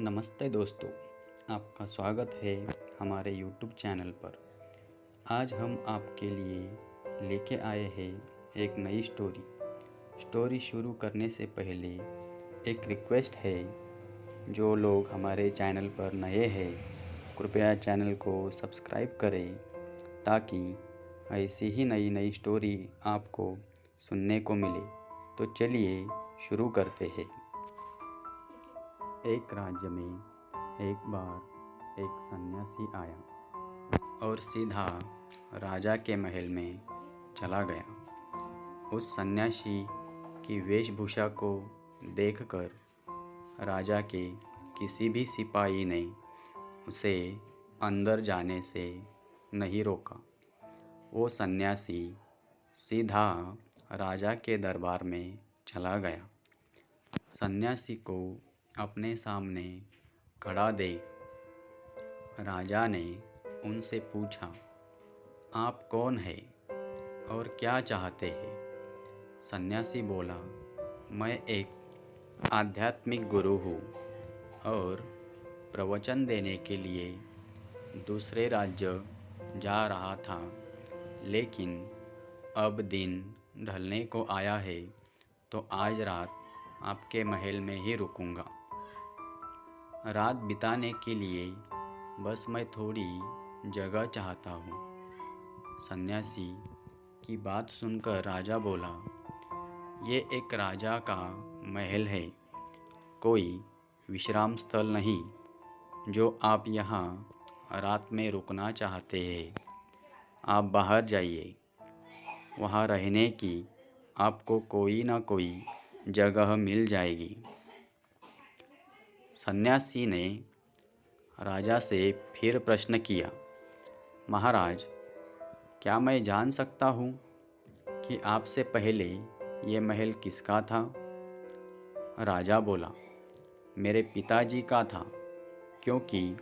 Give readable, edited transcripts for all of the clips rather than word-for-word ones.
नमस्ते दोस्तों, आपका स्वागत है हमारे YouTube चैनल पर। आज हम आपके लिए लेके आए हैं एक नई स्टोरी शुरू करने से पहले एक रिक्वेस्ट है। जो लोग हमारे चैनल पर नए हैं, कृपया चैनल को सब्सक्राइब करें ताकि ऐसी ही नई नई स्टोरी आपको सुनने को मिले। तो चलिए शुरू करते हैं। एक राज्य में एक बार एक सन्यासी आया और सीधा राजा के महल में चला गया। उस सन्यासी की वेशभूषा को देखकर राजा के किसी भी सिपाही ने उसे अंदर जाने से नहीं रोका। वो सन्यासी सीधा राजा के दरबार में चला गया। सन्यासी को अपने सामने खड़ा देख राजा ने उनसे पूछा, आप कौन है और क्या चाहते हैं? सन्यासी बोला, मैं एक आध्यात्मिक गुरु हूँ और प्रवचन देने के लिए दूसरे राज्य जा रहा था, लेकिन अब दिन ढलने को आया है तो आज रात आपके महल में ही रुकूंगा। रात बिताने के लिए बस मैं थोड़ी जगह चाहता हूँ। सन्यासी की बात सुनकर राजा बोला, ये एक राजा का महल है, कोई विश्राम स्थल नहीं जो आप यहाँ रात में रुकना चाहते हैं। आप बाहर जाइए, वहाँ रहने की आपको कोई ना कोई जगह मिल जाएगी। सन्यासी ने राजा से फिर प्रश्न किया, महाराज, क्या मैं जान सकता हूँ कि आपसे पहले ये महल किसका था? राजा बोला, मेरे पिताजी का था, क्योंकि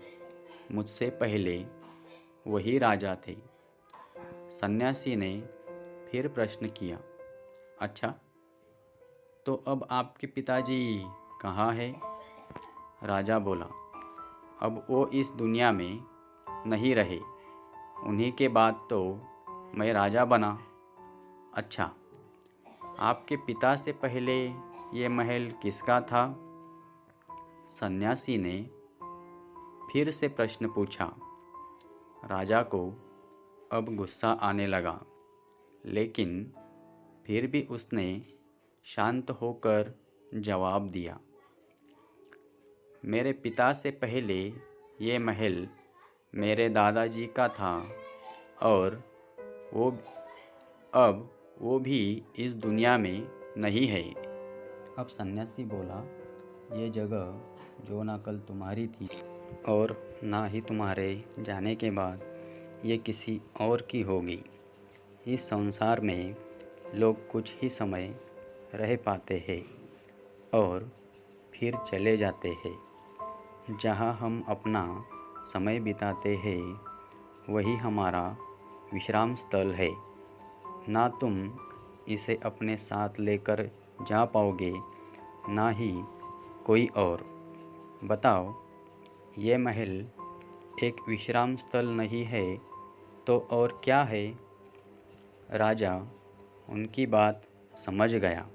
मुझसे पहले वही राजा थे। सन्यासी ने फिर प्रश्न किया, अच्छा, तो अब आपके पिताजी कहाँ हैं? राजा बोला, अब वो इस दुनिया में नहीं रहे, उन्हीं के बाद तो मैं राजा बना। अच्छा, आपके पिता से पहले ये महल किसका था? सन्यासी ने फिर से प्रश्न पूछा। राजा को अब गुस्सा आने लगा, लेकिन फिर भी उसने शांत होकर जवाब दिया, मेरे पिता से पहले ये महल मेरे दादाजी का था और वो भी इस दुनिया में नहीं है। अब सन्यासी बोला, ये जगह जो ना कल तुम्हारी थी और ना ही तुम्हारे जाने के बाद ये किसी और की होगी। इस संसार में लोग कुछ ही समय रह पाते हैं और फिर चले जाते हैं। जहाँ हम अपना समय बिताते हैं वही हमारा विश्राम स्थल है। ना तुम इसे अपने साथ लेकर जा पाओगे, ना ही कोई और। बताओ, ये महल एक विश्राम स्थल नहीं है तो और क्या है? राजा उनकी बात समझ गया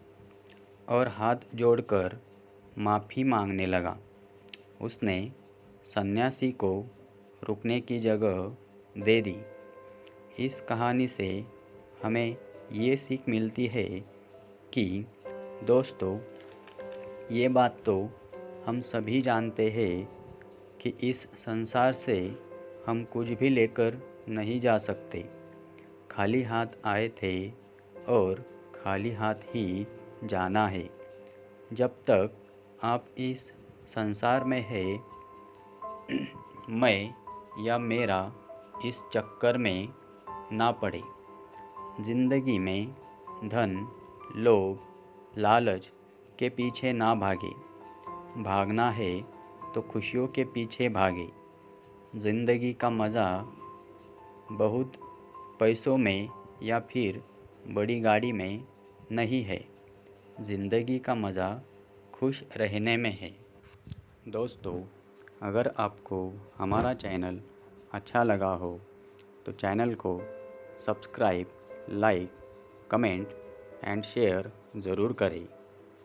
और हाथ जोड़कर माफ़ी मांगने लगा। उसने सन्यासी को रुकने की जगह दे दी। इस कहानी से हमें ये सीख मिलती है कि दोस्तों, ये बात तो हम सभी जानते हैं कि इस संसार से हम कुछ भी लेकर नहीं जा सकते। खाली हाथ आए थे और खाली हाथ ही जाना है। जब तक आप इस संसार में है, मैं या मेरा इस चक्कर में ना पड़े। ज़िंदगी में धन, लोभ, लालच के पीछे ना भागे। भागना है तो खुशियों के पीछे भागे। ज़िंदगी का मज़ा बहुत पैसों में या फिर बड़ी गाड़ी में नहीं है। ज़िंदगी का मज़ा खुश रहने में है। दोस्तों, अगर आपको हमारा चैनल अच्छा लगा हो तो चैनल को subscribe, like, comment and share ज़रूर करें।